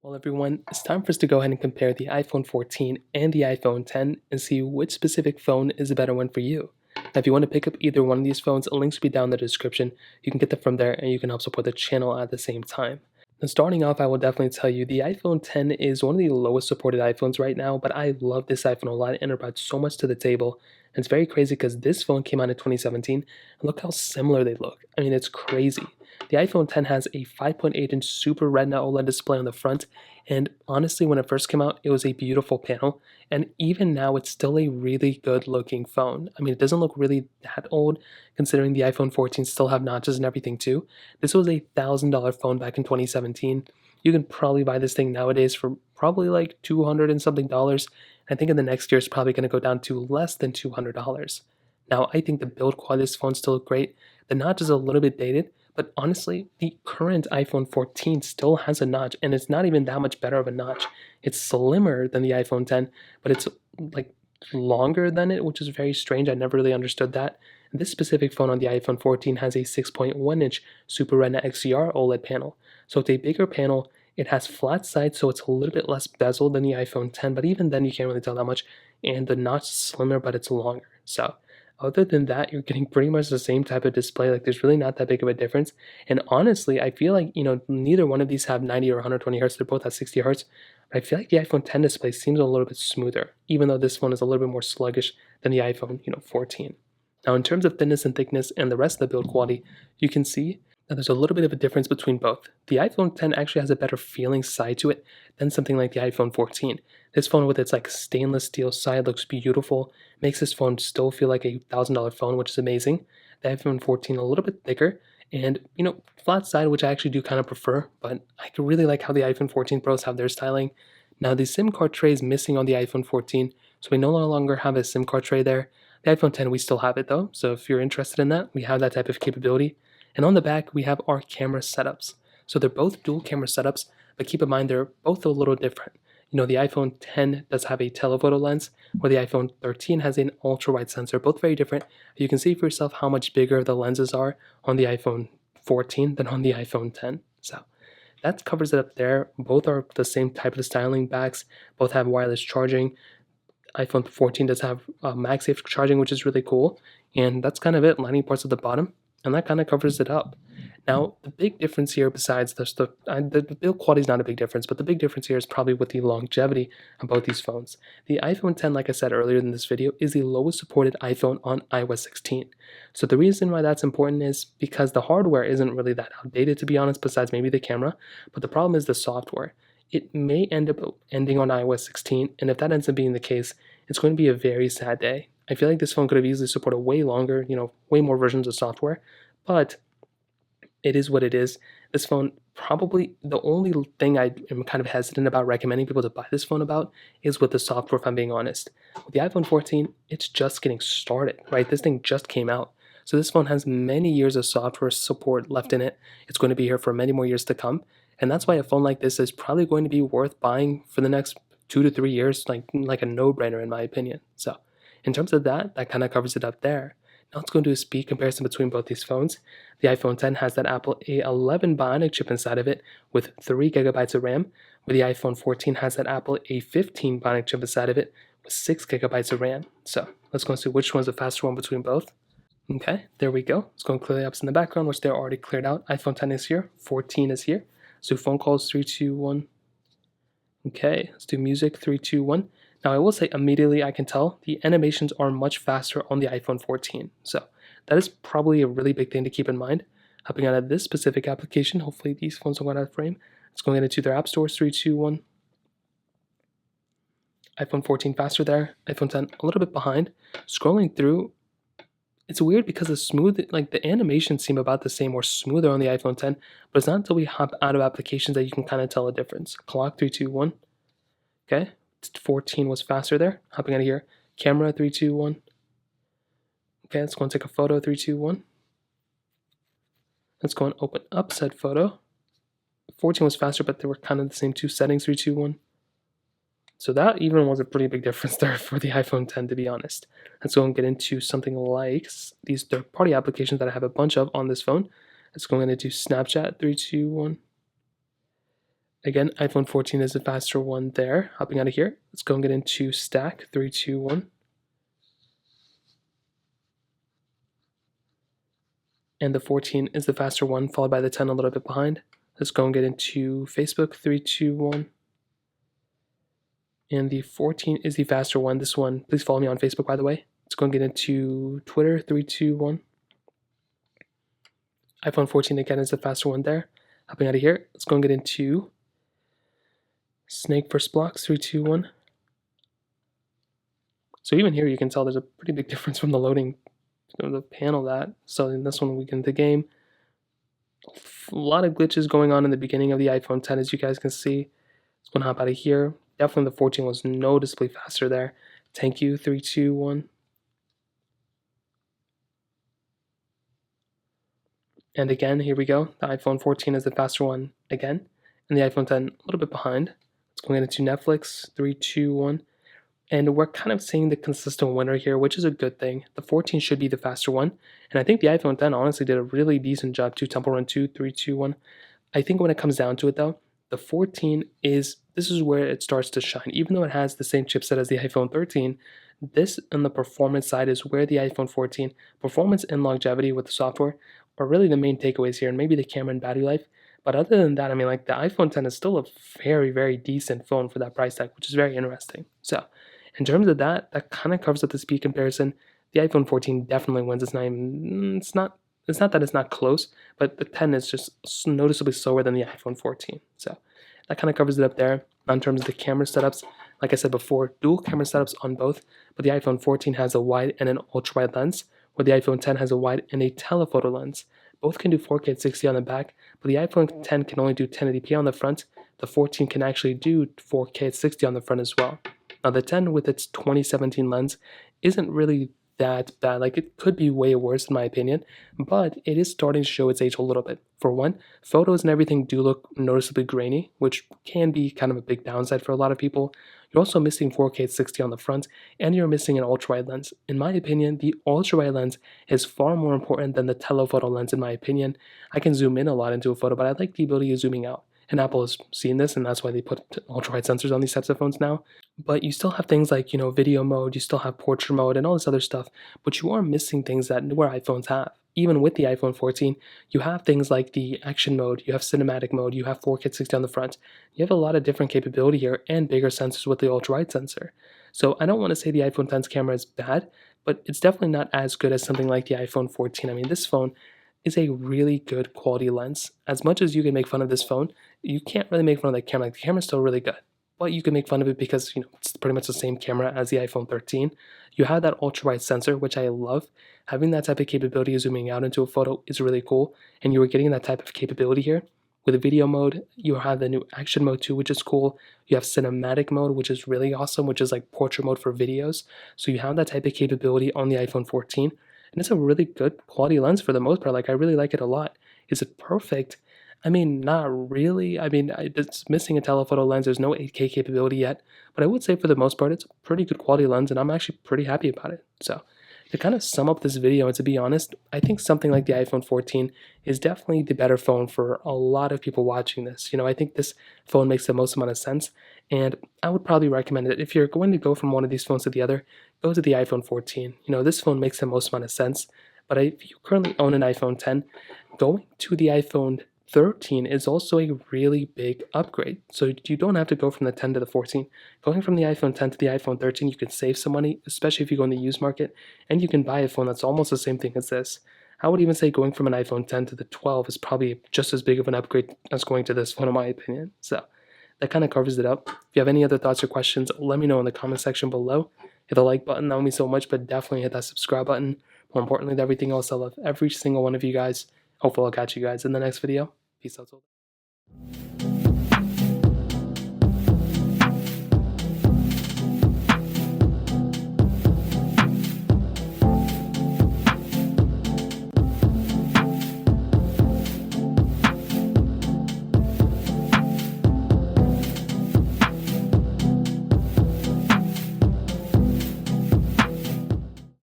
Well, everyone, it's time for us to go ahead and compare the iPhone 14 and the iPhone 10 and see which specific phone is a better one for you. Now, if you want to pick up either one of these phones, links will be down in the description. You can get them from there and you can help support the channel at the same time. Now, starting off, I will definitely tell you the iPhone 10 is one of the lowest supported iPhones right now, but I love this iPhone a lot and it brought so much to the table. And it's very crazy because this phone came out in 2017 and look how similar they look. I mean, it's crazy. The iPhone 10 has a 5.8-inch Super Retina OLED display on the front, and honestly, when it first came out, it was a beautiful panel, and even now, it's still a really good-looking phone. I mean, it doesn't look really that old, considering the iPhone 14 still have notches and everything too. This was a $1,000 phone back in 2017. You can probably buy this thing nowadays for probably like 200 and something dollars. I think in the next year, it's probably going to go down to less than $200. Now, I think the build quality of this phone still look great. The notch is a little bit dated, but honestly, the current iPhone 14 still has a notch, and it's not even that much better of a notch. It's slimmer than the iPhone 10, but it's like longer than it, which is very strange. I never really understood that. This specific phone on the iPhone 14 has a 6.1-inch Super Retina XDR OLED panel. So it's a bigger panel. It has flat sides, so it's a little bit less bezel than the iPhone 10, but even then you can't really tell that much. And the notch is slimmer, but it's longer. So other than that, you're getting pretty much the same type of display. Like there's really not that big of a difference. And honestly, I feel like, neither one of these have 90 or 120 hertz. They're both at 60 hertz. But I feel like the iPhone 10 display seems a little bit smoother, even though this one is a little bit more sluggish than the iPhone, 14. Now, in terms of thickness and thickness and the rest of the build quality, you can see that there's a little bit of a difference between both. The iPhone 10 actually has a better feeling side to it than something like the iPhone 14. This phone with its like stainless steel side looks beautiful, makes this phone still feel like a $1,000 phone, which is amazing. The iPhone 14 a little bit thicker and flat side, which I actually do kind of prefer, but I could really like how the iPhone 14 Pros have their styling. Now the SIM card tray is missing on the iPhone 14, so we no longer have a SIM card tray there. The iPhone 10 we still have it though, so if you're interested in that, we have that type of capability. And on the back, we have our camera setups. So they're both dual camera setups, but keep in mind they're both a little different. The iPhone 10 does have a telephoto lens, where the iPhone 13 has an ultra-wide sensor, both very different. You can see for yourself how much bigger the lenses are on the iPhone 14 than on the iPhone 10. So that covers it up there. Both are the same type of styling backs. Both have wireless charging. iPhone 14 does have MagSafe charging, which is really cool. And that's kind of it, lining parts at the bottom. And that kind of covers it up. Now, the big difference here, besides the build quality is not a big difference, but the big difference here is probably with the longevity of both these phones. The iPhone 10, like I said earlier in this video, is the lowest supported iPhone on iOS 16. So the reason why that's important is because the hardware isn't really that outdated, to be honest, besides maybe the camera, but the problem is the software. It may end up ending on iOS 16, and if that ends up being the case, it's going to be a very sad day. I feel like this phone could have easily supported way longer, way more versions of software, but it is what it is. This phone, probably the only thing I am kind of hesitant about recommending people to buy this phone about is with the software, if I'm being honest. With the iPhone 14, it's just getting started, right? This thing just came out. So this phone has many years of software support left in it. It's going to be here for many more years to come. And that's why a phone like this is probably going to be worth buying for the next 2 to 3 years, like a no-brainer in my opinion. So in terms of that kind of covers it up there. Now let's go into a speed comparison between both these phones. The iPhone 10 has that Apple A11 Bionic chip inside of it with 3 gigabytes of RAM, where the iPhone 14 has that Apple A15 Bionic chip inside of it with 6 gigabytes of RAM. So let's go and see which one's the faster one between both. Okay, there we go. Let's go and clear the apps in the background, which they're already cleared out. iPhone 10 is here, 14 is here. So phone calls, 3, 2, 1. Okay, let's do music, 3, 2, 1. Now I will say immediately I can tell the animations are much faster on the iPhone 14. So that is probably a really big thing to keep in mind. Hopping out of this specific application, hopefully these phones don't go out of frame. Let's go into their app stores, 3, 2, 1. iPhone 14 faster there, iPhone 10 a little bit behind. Scrolling through, it's weird because the animations seem about the same or smoother on the iPhone 10, but it's not until we hop out of applications that you can kind of tell a difference. Clock, 3, 2, 1. Okay. 14 was faster there. Hopping out of here. Camera, 3, 2, 1. Okay, let's go and take a photo, 3, 2, 1. Let's go and open up said photo. 14 was faster, but they were kind of the same two settings, 3, 2, 1. So that even was a pretty big difference there for the iPhone 10, to be honest. Let's go and get into something like these third-party applications that I have a bunch of on this phone. Let's go into Snapchat, 3, 2, 1. Again, iPhone 14 is the faster one there. Hopping out of here, let's go and get into stack 3, 2, 1. And the 14 is the faster one, followed by the 10 a little bit behind. Let's go and get into Facebook 3, 2, 1. And the 14 is the faster one. This one, please follow me on Facebook, by the way. Let's go and get into Twitter 3, 2, 1. iPhone 14 again is the faster one there. Hopping out of here, let's go and get into Snake vs. Blocks 3, 2, 1. So even here you can tell there's a pretty big difference from the loading of the panel that. So in this one we get into the game. A lot of glitches going on in the beginning of the iPhone 10 as you guys can see. Let's go and hop out of here. Definitely the 14 was noticeably faster there. Thank you, 3, 2, 1. And again, here we go. The iPhone 14 is the faster one again. And the iPhone 10 a little bit behind. Let's go into Netflix, 3, 2, 1. And we're kind of seeing the consistent winner here, which is a good thing. The 14 should be the faster one. And I think the iPhone 10 honestly did a really decent job too. Temple Run 2, 3, 2, 1. I think when it comes down to it though, the 14 this is where it starts to shine. Even though it has the same chipset as the iPhone 13, this on the performance side is where the iPhone 14, performance and longevity with the software are really the main takeaways here, and maybe the camera and battery life. But other than that, I mean, like the iPhone 10 is still a very, very decent phone for that price tag, which is very interesting. So in terms of that, that kind of covers up the speed comparison. The iPhone 14 definitely wins. It's not that it's not close, but the 10 is just noticeably slower than the iPhone 14. So that kind of covers it up there. In terms of the camera setups, like I said before, dual camera setups on both, but the iPhone 14 has a wide and an ultra-wide lens, where the iPhone 10 has a wide and a telephoto lens. Both can do 4K at 60 on the back, but the iPhone 10 can only do 1080p on the front. The 14 can actually do 4K at 60 on the front as well. Now the 10 with its 2017 lens isn't really that bad. Like it could be way worse in my opinion, but it is starting to show its age a little bit. For one, photos and everything do look noticeably grainy, which can be kind of a big downside for a lot of people. You're also missing 4K at 60 on the front, and you're missing an ultra-wide lens. In my opinion, the ultra-wide lens is far more important than the telephoto lens in my opinion. I can zoom in a lot into a photo, but I like the ability of zooming out. And Apple has seen this, and that's why they put ultra-wide sensors on these types of phones now. But you still have things like, video mode, you still have portrait mode, and all this other stuff. But you are missing things that newer iPhones have. Even with the iPhone 14, you have things like the action mode, you have cinematic mode, you have 4K 60 on the front. You have a lot of different capability here and bigger sensors with the ultra-wide sensor. So I don't want to say the iPhone 10's camera is bad, but it's definitely not as good as something like the iPhone 14. I mean, this phone is a really good quality lens. As much as you can make fun of this phone, you can't really make fun of the camera. Like, the camera's still really good. But you can make fun of it because, it's pretty much the same camera as the iPhone 13. You have that ultra-wide sensor, which I love. Having that type of capability of zooming out into a photo is really cool, and you are getting that type of capability here. With video mode, you have the new action mode too, which is cool. You have cinematic mode, which is really awesome, which is like portrait mode for videos. So you have that type of capability on the iPhone 14, and it's a really good quality lens for the most part. Like, I really like it a lot. Is it perfect? I mean, not really. I mean, it's missing a telephoto lens. There's no 8K capability yet, but I would say for the most part, it's a pretty good quality lens, and I'm actually pretty happy about it. So to kind of sum up this video, and to be honest, I think something like the iPhone 14 is definitely the better phone for a lot of people watching this. I think this phone makes the most amount of sense, and I would probably recommend it. If you're going to go from one of these phones to the other, go to the iPhone 14. This phone makes the most amount of sense, but if you currently own an iPhone 10, going to the iPhone 13 is also a really big upgrade. So you don't have to go from the 10 to the 14. Going from the iPhone 10 to the iPhone 13, you can save some money, especially if you go in the used market, and you can buy a phone that's almost the same thing as this. I would even say going from an iPhone 10 to the 12 is probably just as big of an upgrade as going to this phone, in my opinion. So that kind of covers it up. If you have any other thoughts or questions, let me know in the comment section below. Hit the like button, that would mean so much, but definitely hit that subscribe button. More importantly than everything else, I love every single one of you guys. Hopefully I'll catch you guys in the next video. Peace out.